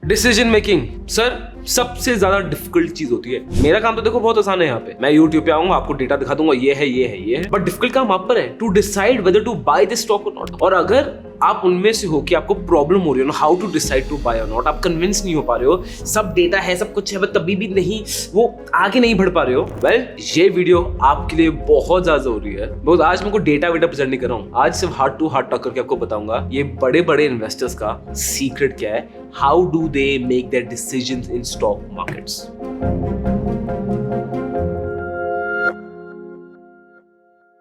Decision making sir सबसे ज्यादा difficult चीज होती है। मेरा काम तो देखो बहुत आसान है। यहाँ पे मैं यूट्यूब पे आऊंगा, आपको डेटा दिखा दूंगा, ये है ये है ये है, बट डिफिकल्ट काम आप पर है to decide whether to buy this stock और नॉट। और अगर आप उनमें से हो कि आपको प्रॉब्लम हो रही है ना, how to decide to buy और नॉट, आप कन्विंस नहीं हो पा रहे हो, सब डेटा है सब कुछ है बट तभी भी नहीं वो आगे नहीं बढ़ पा रहे हो, वेल ये वीडियो आपके लिए बहुत ज्यादा जरूरी है। बहुत आज मैं कोई डेटा वेटा प्रेजेंट नहीं कर रहा हूँ, आज सिर्फ हार्ट टू हार्ट टॉक करके आपको बताऊंगा ये बड़े बड़े इन्वेस्टर्स का सीक्रेट क्या है, how do they make their decisions in stock markets.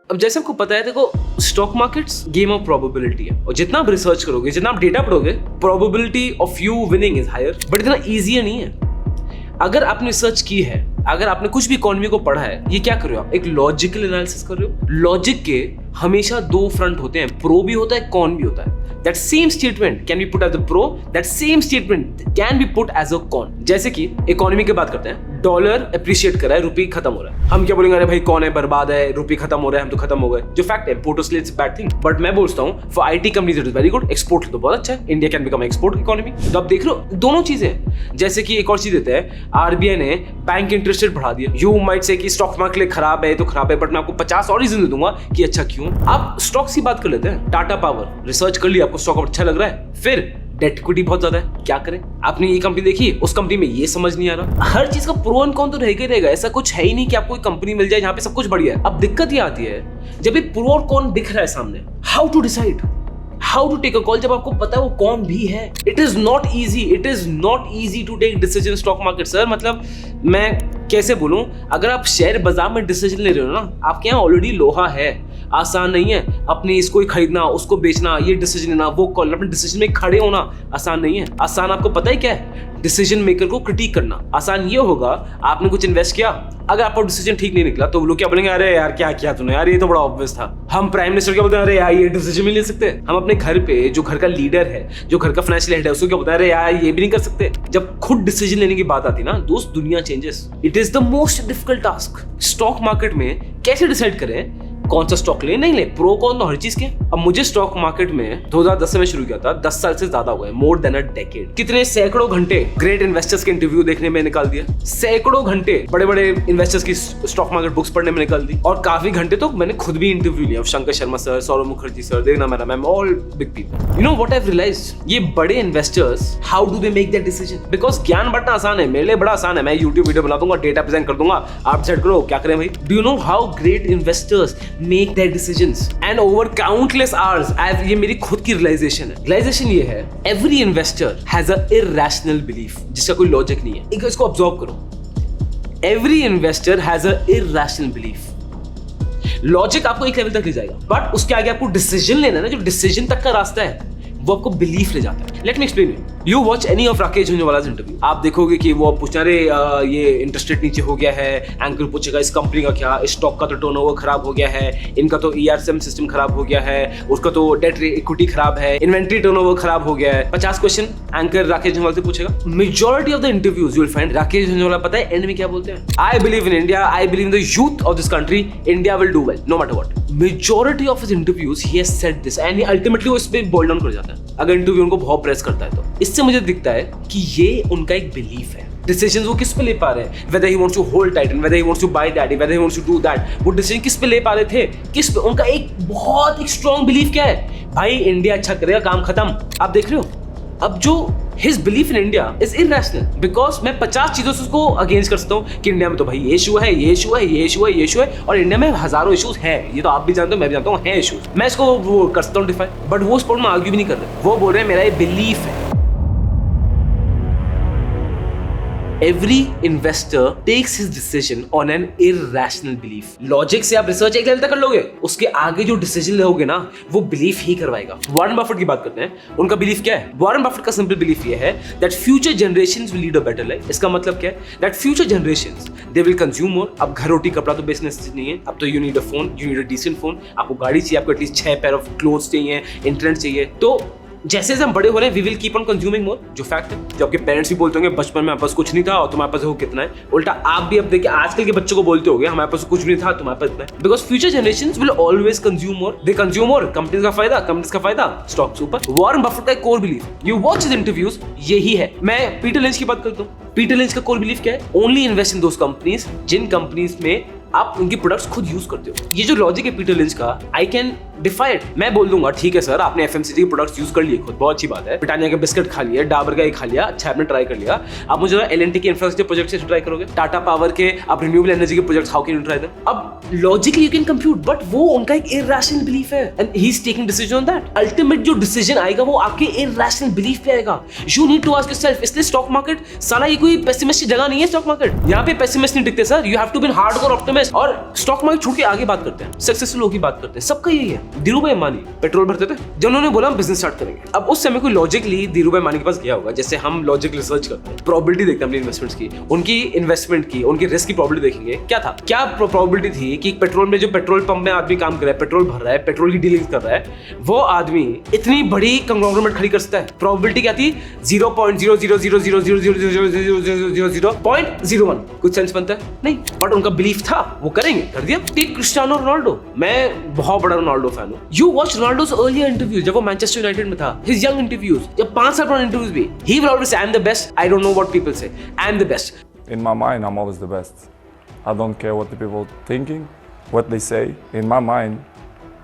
अब जैसे आपको पता है, देखो stock markets game of probability है और जितना आप रिसर्च करोगे, जितना आप डेटा पढ़ोगे, probability of you winning is higher, but इतना इजी नहीं है। अगर आपने रिसर्च की है, अगर आपने कुछ भी इकोनॉमी को पढ़ा है, ये क्या कर रहे हो आप, एक लॉजिकल एनालिसिस कर रहे हो। लॉजिक के हमेशा दो फ्रंट होते हैं, प्रो भी होता है कॉन भी होता है। That same statement can be put as a pro, that same statement can be put as a con। जैसे कि इकोनॉमी की बात करते हैं, डॉलर अप्रिशिएट कर रहा है, रुपये खत्म हो रहा है, हम क्या बोलेंगे, अरे भाई कौन है बर्बाद है, रुपये खत्म हो रहा है, हम तो खत्म हो गए, जो फैक्ट है, importers it's bad thing. But मैं बोलता हूँ for IT companies it is very good, export तो बहुत अच्छा है, India can become export economy. तो आप देख रहे हो दोनों चीजें। जैसे कि एक और चीज देते हैं, आरबीआई ने बैंक इंटरेस्ट रेट बढ़ा दिया। यू माइट से कि स्टॉक मार्केट लिए खराब है तो खराब है, बट मैं आपको 50 और रीजन दे दूंगा कि अच्छा क्यों। आप स्टॉक्स की बात कर लेते हैं, टाटा पावर रिसर्च कर लिया, आपको स्टॉक अच्छा लग रहा है, फिर डेट इक्विटी बहुत ज्यादा है, क्या करें, आपने ये कंपनी देखी, उस कंपनी में ये समझ नहीं आ रहा। हर चीज का प्रो एंड कॉन तो रहेगा ही रहेगा, ऐसा कुछ है ही नहीं कि आपको एक कंपनी मिल जाए जहां पे सब कुछ बढ़िया है। अब दिक्कत ये आती है जब ये प्रो और कॉन दिख रहा है सामने, how to decide, how to take a call, जब आपको पता है वो कौन भी है। It is not easy to take decision stock market sir. मतलब मैं कैसे बोलूं, अगर आप शेयर बाजार में डिसीजन ले रहे हो ना, आपके यहाँ ऑलरेडी लोहा है, आसान नहीं है। अपने इसको ही खरीदना, उसको बेचना, ये डिसीजन लेना, वो कॉल, अपने डिसीजन में खड़े होना आसान नहीं है। आसान आपको पता ही क्या है, डिसीजन मेकर को क्रिटिक करना। आसान ये होगा, आपने कुछ इन्वेस्ट किया, अगर आपका डिसीजन ठीक नहीं निकला तो वो लोग क्या बोलेंगे, अरे यार क्या किया तूने यार, ये तो बड़ा ऑब्वियस था। हम प्राइम मिनिस्टर क्या बोलते हैं, अरे यार ये डिसीजन भी ले सकते। हम अपने घर पे जो घर का लीडर है, जो घर का फाइनेंशियल हेड है, उसको क्या बोलते हैं, अरे यार ये भी नहीं कर सकते। जब खुद डिसीजन लेने की बात आती ना दोस्त, दुनिया changes. It is the most difficult task. Stock market में कैसे डिसाइड करें कौन सा स्टॉक ले नहीं ले, प्रो कौन तो हर चीज के। अब मुझे स्टॉक मार्केट में 2010 से मैं शुरू किया था, 10 साल से ज्यादा हुआ है, मोर देन अ डेकेड। कितने सैकड़ों घंटे ग्रेट इन्वेस्टर्स के इंटरव्यू देखने में निकाल दिया, सैकड़ों घंटे बड़े बड़े इन्वेस्टर्स की स्टॉक मार्केट बुक्स पढ़ने में निकाल दी, और काफी घंटे तो मैंने खुद भी इंटरव्यू लिया, शंकर शर्मा सर, सौरभ मुखर्जी सर, देखना मेरा ma'am, all big people. You know what I have realised, ये बड़े investors how do they make that decision, because ज्ञान बांटना आसान है, मेरे लिए बड़ा आसान है, मैं यूट्यूब वीडियो बना दूंगा, डेटा प्रेजेंट कर दूंगा, आप डिसाइड करो क्या करें भाई। Do you know how great investors make that decision and over countless hours, ये मेरी खुद की रियलाइजेशन है। रियलाइजेशन ये है, every investor has a irrational belief जिसका कोई लॉजिक नहीं है। इसको ऑब्जर्व करो, every investor has a irrational belief। Logic आपको एक लेवल तक ले जाएगा, बट उसके आगे आपको डिसीजन लेना है ना, जो डिसीजन तक का रास्ता है वो आपको बिलीफ ले जाता है। Let me explain you watch any of Rakesh Jhunjhunwala's interview, आप देखोगे कि वो पूछना, अरे ये इंटरेस्ट रेट नीचे हो गया है, एंकर पूछेगा इस कंपनी का क्या, स्टॉक का तो टर्नओवर खराब हो गया है, इनका तो ERM सिस्टम खराब हो गया है, उसका तो डेट इक्विटी खराब है, इन्वेंट्री टर्नओवर खराब हो गया है। 50 क्वेश्चन एंकर राकेश झुंझुनवाला से पूछेगा। Majority of the interviews you will find Rakesh Jhunjhunwala पता है एंड में क्या बोलते हैं, I believe in India, I believe in the youth of this country, India will do well no matter what. Majority of his interviews he has said this, and ultimately वो इस पे boil down कर जाता है अगर interview उनको बहुत press करता है तो। इससे मुझे दिखता है कि ये उनका एक बिलीफ है। डिसीजंस वो किस पे ले पा रहे हैं, whether he wants to hold Titan, whether he wants to buy that, whether he wants to do that, वो डिसीजन किस पे ले पा रहे थे, किस पे, उनका एक बहुत एक स्ट्रॉन्ग बिलीफ क्या है, भाई इंडिया अच्छा करेगा, काम खत्म। आप देख रहे हो, अब जो his belief in India is irrational, because मैं 50 चीजों से उसको अगेंस्ट कर सकता हूँ कि इंडिया में तो भाई ये इशू है, ये इशू है, ये इशू है, ये इशू है, और इंडिया में हजारों इशूज है, ये तो आप भी जानते हो, मैं भी जानता हूँ, है इशूज। मैं इसको वो कर सकता हूँ डिफाइन, बट वो उस पॉइंट में आर्ग्यू भी नहीं कर रहे, वो बोल रहे हैं मेरा ये बिलीफ है। Every investor takes his decision on an irrational belief। Logic से आप रिसर्च एक लेवल तक कर लोगे, उसके आगे जो डिसीजन लोगे ना वो बिलीफ ही करवाएगा। वॉरेन बफेट की बात करते हैं, उनका बिलीफ क्या है? वॉरेन बफेट का सिंपल बिलीफ ये है that future generations will lead a better life. इसका मतलब क्या है? That future generations they will consume more. अब घर रोटी कपड़ा तो बेचने नहीं है, अब तो you need a phone, you need a decent phone, आपको गाड़ी चाहिए, आपको एटलीस्ट 6 पेयर ऑफ क्लोथ्स चाहिए, इंटरनेट चाहिए। तो जैसे हम बड़े हो रहे हैं we will keep on consuming more, जो फैक्ट है। जो आपके पेरेंट्स भी बोलते होंगे बचपन में हमारे पास कुछ नहीं था और तुम्हारे पास वो कितना है, उल्टा आप भी अब देखिए आजकल के बच्चों को बोलते होगे हमारे पास कुछ नहीं था तुम्हारे पास इतना है। Because future generations will always consume more, they consume more, companies का फायदा स्टॉक्स ऊपर। वॉरेन बफेट का core belief, you watch his interviews, यही है। मैं पीटर लिंच की बात करता हूँ। पीटर लिंच का कोर बिलीफ क्या है? Only invest in those companies जिन कंपनीज में आप उनकी प्रोडक्ट्स खुद यूज करते हो। ये जो लॉजिक है पीटर लिंच का, आई कैन डिफाई इट। मैं बोल दूंगा ठीक है सर, आपने एफएमसीजी के प्रोडक्ट्स यूज कर लिए खुद, बहुत अच्छी बात है। ब्रिटानिया के बिस्किट खा लिया, डाबर का खा लिया, अच्छा आपने ट्राई कर लिया। आप मुझे एलएनटी के इंफ्रास्ट्रक्चर प्रोजेक्ट से ट्राई करोगे, टाटा पावर के आप रिन्यूएबल एनर्जी के projects, how can you try them? अब logically you can compute, but वो उनका एक इरैशनल बिलीफ है and he is taking decision on that. Ultimate जो डिसीजन आएगा वो आपके इरैशनल बिलीफ पे आएगा। You need to ask yourself. इसलिए स्टॉक मार्केट साला ये कोई पेसिमिस्ट की जगह नहीं है। स्टॉक मार्केट यहाँ पे पेसिमिस्ट नहीं टिकते sir, you have to be hardcore optimist. और स्टॉक मार्केट छोड़ के आगे बात करते हैं, सक्सेसफुल लोगों की बात करते हैं। सबका यही है। धीरूभाई अंबानी पेट्रोल भरते थे, जब उन्होंने बोला हम बिजनेस स्टार्ट करेंगे। अब उस समय कोई लॉजिकली धीरूभाई अंबानी के पास गया होगा, जैसे हम लॉजिक रिसर्च करते हैं, प्रोबेबिलिटी देखते हैं अपनी इन्वेस्टमेंट्स की, उनकी इन्वेस्टमेंट की, उनकी रिस्क की प्रोबेबिलिटी देखेंगे। क्या था, क्या प्रोबेबिलिटी थी कि पेट्रोल में जो पेट्रोल पंप में आदमी काम कर रहा है, पेट्रोल भर रहा है, पेट्रोल की डीलिंग कर रहा है, वो आदमी इतनी बड़ी कंग्लोमरेट खड़ी कर सकता है? प्रोबेबिलिटी क्या थी? 0.000000000.01। कुछ सेंस बनता है? नहीं, बट उनका बिलीफ था, वो करेंगे, कर दिया। टेक क्रिस्टियानो रोनाल्डो, मैं बहुत बड़ा रोनाल्डो फैन हूँ। यू वॉच रोनाल्डोस अर्लियर इंटरव्यूज, जब वो मैनचेस्टर यूनाइटेड में था, हिज यंग इंटरव्यूज, जब 5 साल पुराने इंटरव्यूज भी, ही will always say I am the best, I don't know what people say, I am the best. In my mind, I'm always the best. I don't care what the people thinking, what they say. In my mind,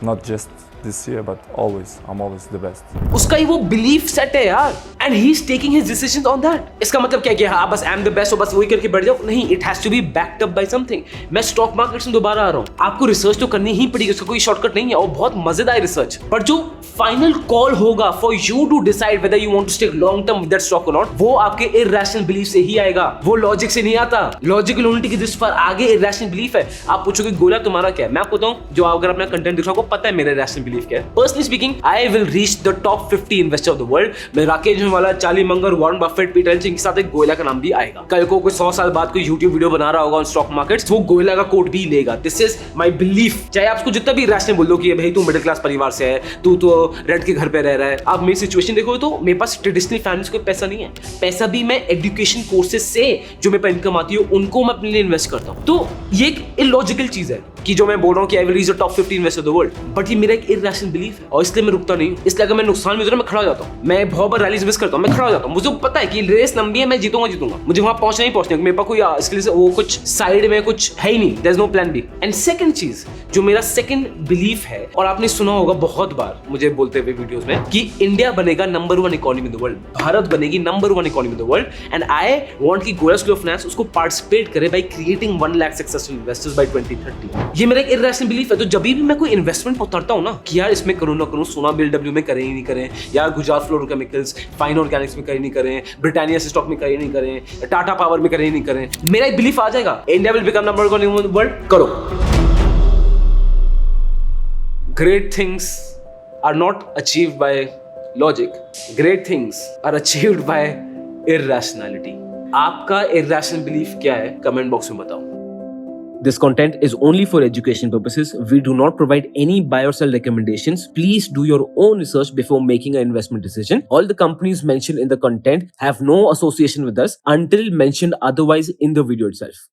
not just this year, but always, I'm always the best. उसका ही वो belief set है यार, and he is taking his decisions on that. इसका मतलब क्या किया? आप बस I am the best हो, बस वही करके बैठ जाओ? नहीं, it has to be backed up by something. मैं स्टॉक मार्केट से दोबारा आ रहा हूँ, आपको रिसर्च तो करनी ही पड़ेगी, उसका कोई शॉर्टकट नहीं है और बहुत मजेदार रिसर्च। पर जो फाइनल कॉल होगा for you to decide whether you want to stick long term with that stock और नॉट, वो आपके इरैशनल बिलीफ से ही आएगा, वो लॉजिक से नहीं आता। लॉजिकल यूनिटी की दृष्टि पर आगे इरैशनल बिलीफ है। आप पूछोगे गोला तुम्हारा क्या है? मैं आपको बताऊं, जो अगर अपना कंटेंट दिख रहा हो, पता है मेरा इरैशनल बिलीफ क्या है। Personally speaking, I will reach the top 50 investor of the world. मैं Rakesh Jamwal, Charlie Munger, Warren Buffett, Peter Lynch के साथ एक गोयला का नाम भी आएगा। कल को कोई 100 साल बाद कोई यूट्यूब वीडियो बना रहा होगा ऑन स्टॉक मार्केट्स, वो गोयला का कोट भी लेगा। This is my belief. चाहे आपको जितना भी इरैशनल बोल दो कि भाई तू मिडिल क्लास परिवार से है, तू तो रेंट के घर पे रह रहा है। आप मेरी सिचुएशन देखो तो मेरे पास ट्रेडिशनल फैमिली से कोई पैसा नहीं है। पैसा भी मैं एजुकेशन कोर्सेज से जो मेरे पे इनकम आती है उनको मैं अपने लिए इन्वेस्ट करता हूँ। तो ये एक इलॉजिकल चीज है कि जो मैं बोल रहा हूँ कि आई will reach the top 50 investor of the world, but ये मेरा एक इरैशनल बिलीफ है और इसलिए मैं रुकता नहीं हूँ। इसलिए अगर मैं नुकसान में मैं खड़ा हो जाता हूँ। मैं बहुत बार रैलीज मिस करता हूँ, मैं खड़ा हो जाता हूँ। मुझे पता है कि रेस लंबी है, मैं जीतूंगा। मुझे वहां पहुंचना ही पहुंचना है। मेरे पास कोई इसके लिए वो कुछ साइड में कुछ है ही नहीं, there is no plan B. And second चीज जो मेरा सेकंड बिलीफ है, और आपने सुना होगा बहुत बार मुझे बोलते हुए वीडियोस में, कि इंडिया बनेगा number 1 economy in the world, भारत बनेगी number 1 economy in the world. And I want कि गोयला स्कूल ऑफ फाइनेंस उसको पार्टिसिपेट करे by creating 1 lakh successful investors by 2030। ये मेरा एक इरैशनल बिलीफ है। तो जब भी मैं कोई इन्वेस्टमेंट पर उतरता हूं ना कि यार इसमें करूं ना करूं, सोना BLW में करें ही नहीं करें, यार गुजरात फ्लोरोकेमिकल्स, फाइन ऑर्गेनिक्स में करें नहीं करें, ब्रिटानिया स्टॉक में करें नहीं करें, टाटा पावर में करें नहीं करें, मेरा एक बिलीफ आ जाएगा, India will become number 1 in the world. करो। Great things are not achieved by logic, great things are achieved by irrationality. आपका इरैशनल बिलीफ क्या है? कमेंट बॉक्स में बताओ। This content is only for education purposes. We do not provide any buy or sell recommendations. Please do your own research before making an investment decision. All the companies mentioned in the content have no association with us until mentioned otherwise in the video itself.